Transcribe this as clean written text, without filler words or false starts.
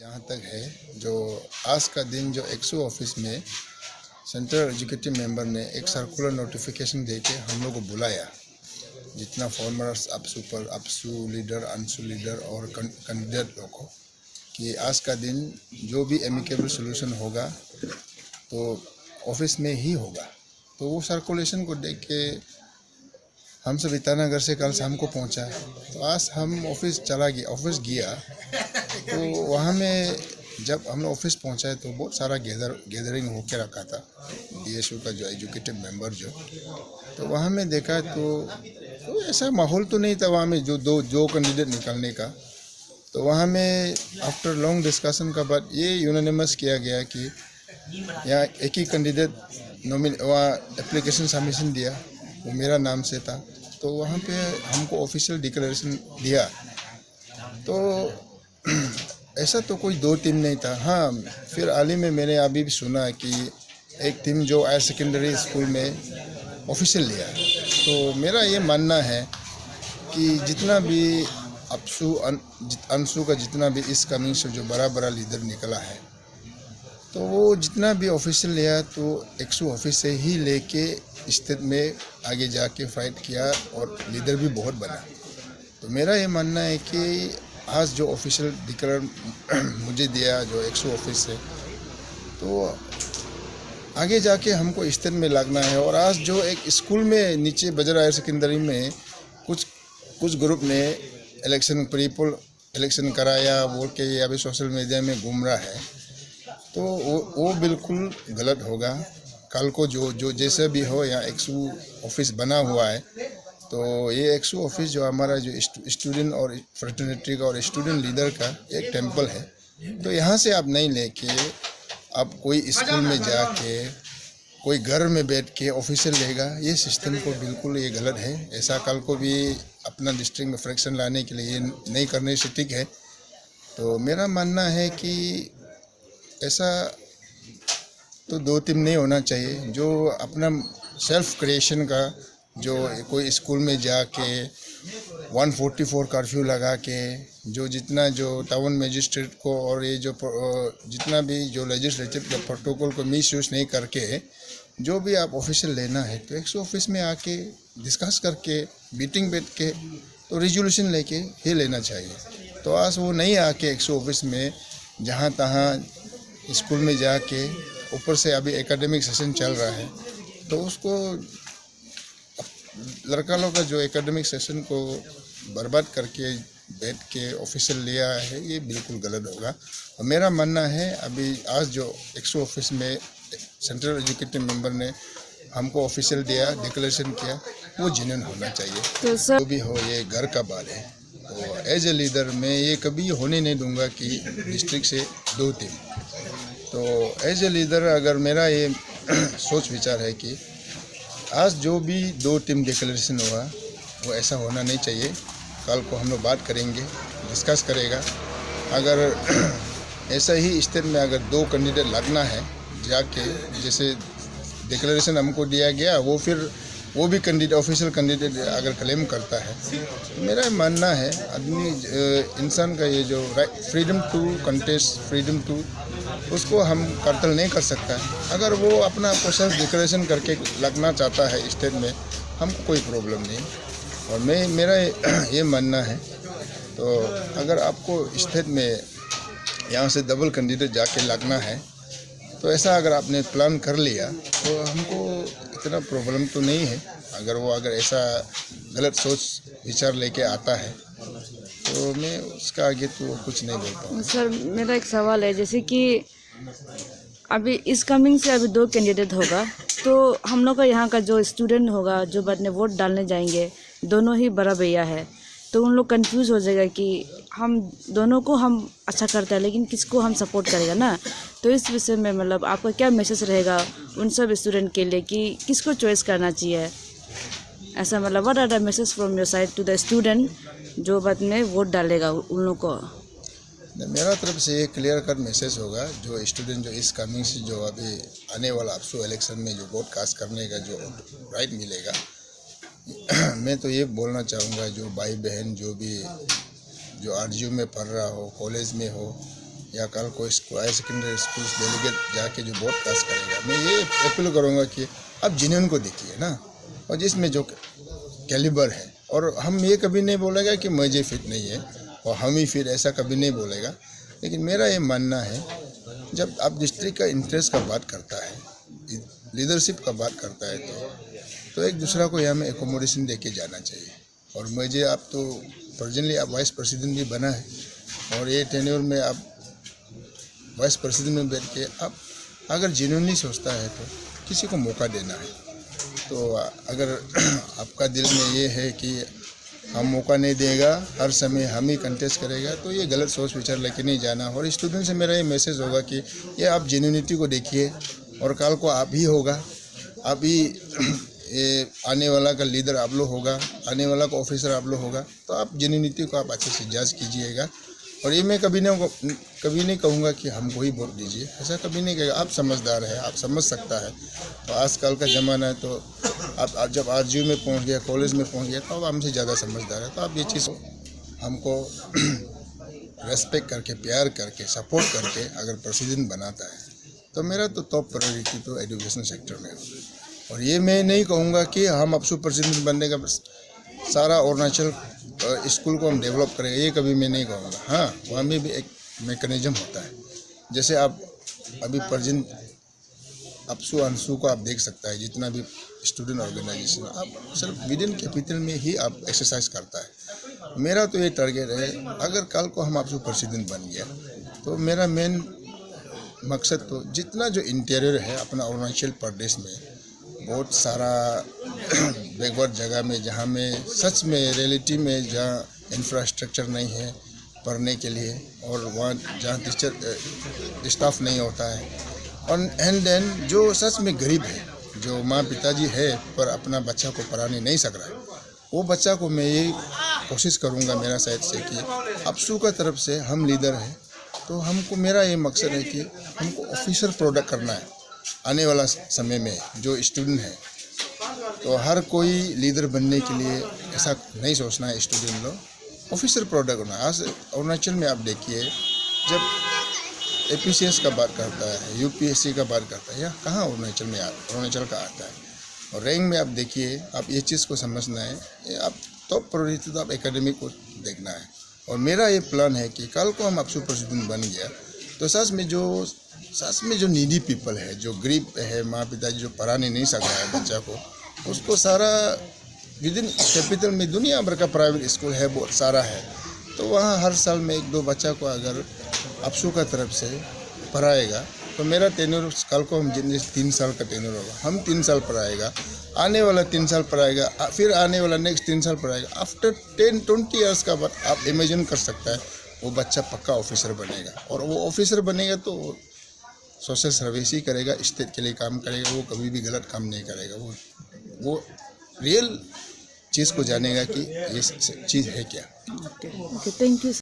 जहाँ तक है जो आज का दिन जो एक्सो ऑफिस में सेंट्रल एजुकेटिव मेंबर ने एक सर्कुलर नोटिफिकेशन दे के हम लोग को बुलाया, जितना फॉर्मर्स अपसू लीडर, अनसू लीडर और कैंडिडेट लोग को, कि आज का दिन जो भी एमिकेबल सोल्यूशन होगा तो ऑफिस में ही होगा। तो वो सर्कुलेशन को देख के हम सब ईटानगर से कल शाम को पहुंचा, तो आज हम ऑफिस गया। तो वहाँ में जब हम लोग ऑफिस पहुंचा है तो बहुत सारा गैदरिंग होके रखा था बीएसयू का जो एजुकेटिव मेंबर जो, तो वहाँ में देखा तो ऐसा माहौल तो नहीं था वहाँ में जो कैंडिडेट निकलने का। तो वहाँ में आफ्टर लॉन्ग डिस्कशन का बाद ये यूनानिमस किया गया कि यहाँ एक ही कैंडिडेट वहाँ एप्लीकेशन सबमिशन दिया, वो मेरा नाम से था। तो वहाँ पे हमको ऑफिशियल डिक्लेरेशन दिया। तो ऐसा तो कोई दो टीम नहीं था। हाँ, फिर हाल ही में मैंने अभी भी सुना कि एक टीम जो हायर सेकेंडरी स्कूल में ऑफिशियल लिया। तो मेरा ये मानना है कि जितना भी अनसू का जितना भी इस कमिंग से जो बड़ा लीडर निकला है, तो वो जितना भी ऑफिशियल लिया तो एक्सू ऑफिस से ही लेके स्टेट में आगे जाके फाइट किया और लीडर भी बहुत बना। तो मेरा ये मानना है कि आज जो ऑफिशियल डिक्लेयर मुझे दिया जो एक्सू ऑफिस से, तो आगे जाके हमको स्टेट में लगना है। और आज जो एक स्कूल में नीचे बजरा हायर सेकेंडरी में कुछ ग्रुप ने इलेक्शन प्रीपोल इलेक्शन कराया बोल के अभी सोशल मीडिया में घूम रहा है, तो वो बिल्कुल गलत होगा। कल को जो जैसे भी हो, यहाँ एक्सू ऑफिस बना हुआ है, तो ये एक्सू ऑफिस जो हमारा जो स्टूडेंट और फ्रेटर्निटी का और स्टूडेंट लीडर का एक टेंपल है। तो यहाँ से आप नहीं लेके आप कोई स्कूल में जाके कोई घर में बैठ के ऑफिशियल लेगा, ये सिस्टम को बिल्कुल ये गलत है। ऐसा कल को भी अपना डिस्ट्रिक्ट में फ्रैक्शन लाने के लिए नहीं करने से ठीक है। तो मेरा मानना है कि ऐसा तो दो टीम नहीं होना चाहिए। जो अपना सेल्फ क्रिएशन का जो कोई स्कूल में जाके 144 कर्फ्यू लगा के जो जितना जो टाउन मजिस्ट्रेट को और ये जो जितना भी जो लेजिस्लेटिव का प्रोटोकॉल को मिसयूज नहीं करके जो भी आप ऑफिशियल लेना है, तो एक्सो ऑफिस में आके डिस्कस करके मीटिंग बैठ के तो रिजोल्यूशन लेके ही लेना चाहिए। तो आज वो नहीं आके एक्सो ऑफिस में जहाँ तहाँ स्कूल में जाके, ऊपर से अभी एकेडमिक सेशन चल रहा है, तो उसको लड़का लोग का जो एकेडमिक सेशन को बर्बाद करके बैठ के ऑफिशियल लिया है, ये बिल्कुल गलत होगा। और मेरा मानना है अभी आज जो एक्सो ऑफिस में सेंट्रल एजुकेटिव मेंबर ने हमको ऑफिशियल दिया, डिक्लेरेशन किया, वो जेन्युइन होना चाहिए। तो सर जो भी हो, ये घर का बात है। तो एज ए लीडर मैं ये कभी होने नहीं दूंगा कि डिस्ट्रिक्ट से दो टीम। तो एज ए लीडर अगर मेरा ये सोच विचार है कि आज जो भी दो टीम डिक्लेरेशन हुआ वो ऐसा होना नहीं चाहिए। कल को हम लोग बात करेंगे, डिस्कस करेगा। अगर ऐसा ही स्टेट में अगर दो कैंडिडेट लगना है जाके, जैसे डिक्लेरेशन हमको दिया गया, वो भी कैंडिडेट ऑफिशियल कैंडिडेट अगर क्लेम करता है, तो मेरा मानना है आदमी इंसान का ये जो freedom to contest, freedom to, उसको हम कर्तल नहीं कर सकता है। अगर वो अपना सेल्फ डिक्लेरेशन करके लगना चाहता है स्टेट में, हमको कोई प्रॉब्लम नहीं। और मेरा ये मानना है, तो अगर आपको स्टेट में यहाँ से डबल कैंडिडेट जाके लगना है, तो ऐसा अगर आपने प्लान कर लिया तो हमको इतना प्रॉब्लम तो नहीं है। अगर ऐसा गलत सोच विचार लेके आता है तो मैं उसका आगे तो कुछ नहीं बोल पाऊँगा। सर मेरा एक सवाल है, जैसे कि अभी इस कमिंग से अभी दो कैंडिडेट होगा, तो हम लोग का यहाँ का जो स्टूडेंट होगा जो बाद में वोट डालने जाएंगे, दोनों ही बड़ा भैया है, तो उन लोग कंफ्यूज हो जाएगा कि हम दोनों को हम अच्छा करते हैं लेकिन किसको हम सपोर्ट करेगा ना। तो इस विषय में मतलब आपका क्या मैसेज रहेगा उन सब स्टूडेंट के लिए कि किसको चॉइस करना चाहिए? ऐसा मतलब what are the message from your side to the student जो बाद में वोट डालेगा उन लोग को? मेरा तरफ से ये क्लियर कट मैसेज होगा, जो स्टूडेंट जो इस कमिंग से जो अभी आने वाला अपसू इलेक्शन में जो वोट कास्ट करने का जो राइट मिलेगा, मैं तो ये बोलना चाहूँगा जो भाई बहन जो भी जो आरजीयू में पढ़ रहा हो, कॉलेज में हो या कल को इसको हायर सेकेंडरी स्कूल डेलीगेट जाके जो वोट कास्ट करेगा, मैं ये अपील करूँगा कि आप जेन्युइन को देखिए ना, और जिसमें जो कैलिबर है, और हम ये कभी नहीं बोलेगा कि मुझे फिट नहीं है और हम ही फिट, ऐसा कभी नहीं बोलेगा। लेकिन मेरा ये मानना है, जब आप डिस्ट्रिक्ट का इंटरेस्ट का बात करता है, लीडरशिप का बात करता है, तो एक दूसरा को यहाँ में एकोमोडेशन दे के जाना चाहिए। और मुझे आप तो प्रेजेंटली आप वाइस प्रेसिडेंट भी बना है, और ये टेन्योर में आप वाइस प्रेसिडेंट में बैठ के आप अगर जेन्युइनली सोचता है तो किसी को मौका देना है। तो अगर आपका दिल में ये है कि हम मौका नहीं देगा, हर समय हम ही कंटेस्ट करेगा, तो ये गलत सोच विचार लेके नहीं जाना। और स्टूडेंट से मेरा ये मैसेज होगा कि ये आप जेन्युइनिटी को देखिए, और कल को आप ही होगा, आप ही ये आने वाला का लीडर आप लोग होगा, आने वाला का ऑफिसर आप लोग होगा, तो आप जेन्युइनिटी को आप अच्छे से जांच कीजिएगा। और ये मैं कभी नहीं कहूँगा कि हमको ही वोट दीजिए, ऐसा कभी नहीं कहेगा। आप समझदार है, आप समझ सकता है। तो आजकल का ज़माना है, तो आप जब आरजीयू में पहुँच गया, कॉलेज में पहुँच गया, तो अब हमसे ज़्यादा समझदार है। तो आप ये चीज़ हमको रेस्पेक्ट करके, प्यार करके, सपोर्ट करके अगर प्रेसिडेंट बनाता है, तो मेरा तो टॉप प्रायोरिटी तो एजुकेशन सेक्टर में हो। और ये मैं नहीं कहूँगा कि हम अब प्रेसिडेंट बनने का सारा अरुणाचल स्कूल को हम डेवलप करेंगे, ये कभी मैं नहीं कहूँगा। हाँ, वहाँ में भी एक मैकेनिज्म होता है। जैसे आप अभी प्रेजेंट अपसू अंशु को आप देख सकता है, जितना भी स्टूडेंट ऑर्गेनाइजेशन, आप सिर्फ विद इन कैपिटल में ही आप एक्सरसाइज करता है। मेरा तो ये टारगेट है, अगर कल को हम अपसू प्रेसिडेंट बन गया, तो मेरा मेन मकसद तो जितना जो इंटीरियर है अपना अरुणाचल प्रदेश में, बहुत सारा बैकवर्ड जगह में, जहाँ में सच में रियलिटी में जहाँ इंफ्रास्ट्रक्चर नहीं है पढ़ने के लिए, और वहाँ जहाँ टीचर स्टाफ नहीं होता है, और एंड देन जो सच में गरीब है, जो माँ पिताजी है पर अपना बच्चा को पढ़ाने नहीं सक रहा है, वो बच्चा को मैं ये कोशिश करूँगा मेरा साइड से कि अपसू का तरफ से हम लीडर हैं, तो हमको मेरा ये मकसद है कि हमको ऑफिसर प्रोडक्ट करना है आने वाला समय में जो स्टूडेंट है। तो हर कोई लीडर बनने के लिए ऐसा नहीं सोचना है, स्टूडेंट लोग ऑफिसर प्रोडक्ट होना। आज अरुणाचल में आप देखिए, जब एपीसीएस का बात करता है, यूपीएससी का बात करता है, या कहाँ अरुणाचल का आता है। और रैंक में आप देखिए, आप ये चीज़ को समझना है, ये आप टॉप प्रायोरिटी तो आप एकेडमिक को देखना है। और मेरा ये प्लान है कि कल को हम अपसू प्रेसिडेंट बन गया, तो सच में जो नीडी पीपल है, जो गरीब है, माँ पिताजी जो पढ़ाने नहीं सक रहा है बच्चा को, उसको सारा विद इन कैपिटल में दुनिया भर का प्राइवेट स्कूल है, बहुत सारा है। तो वहाँ हर साल में 1-2 बच्चा को अगर अपसू का तरफ से पढ़ाएगा, तो मेरा टेन्योर कल को हम जितने 3 साल का टेन्योर होगा, हम 3 साल पढ़ाएगा, आने वाला 3 साल पढ़ाएगा, फिर आने वाला नेक्स्ट 3 साल पढ़ाएगा। आफ्टर 10-20 ईयर्स का बाद आप इमेजिन कर सकता है वो बच्चा पक्का ऑफिसर बनेगा। और वो ऑफिसर बनेगा तो सोशल सर्विस ही करेगा, स्टेट के लिए काम करेगा, वो कभी भी गलत काम नहीं करेगा। वो रियल चीज़ को जानेगा कि ये चीज़ है क्या। Okay, thank you.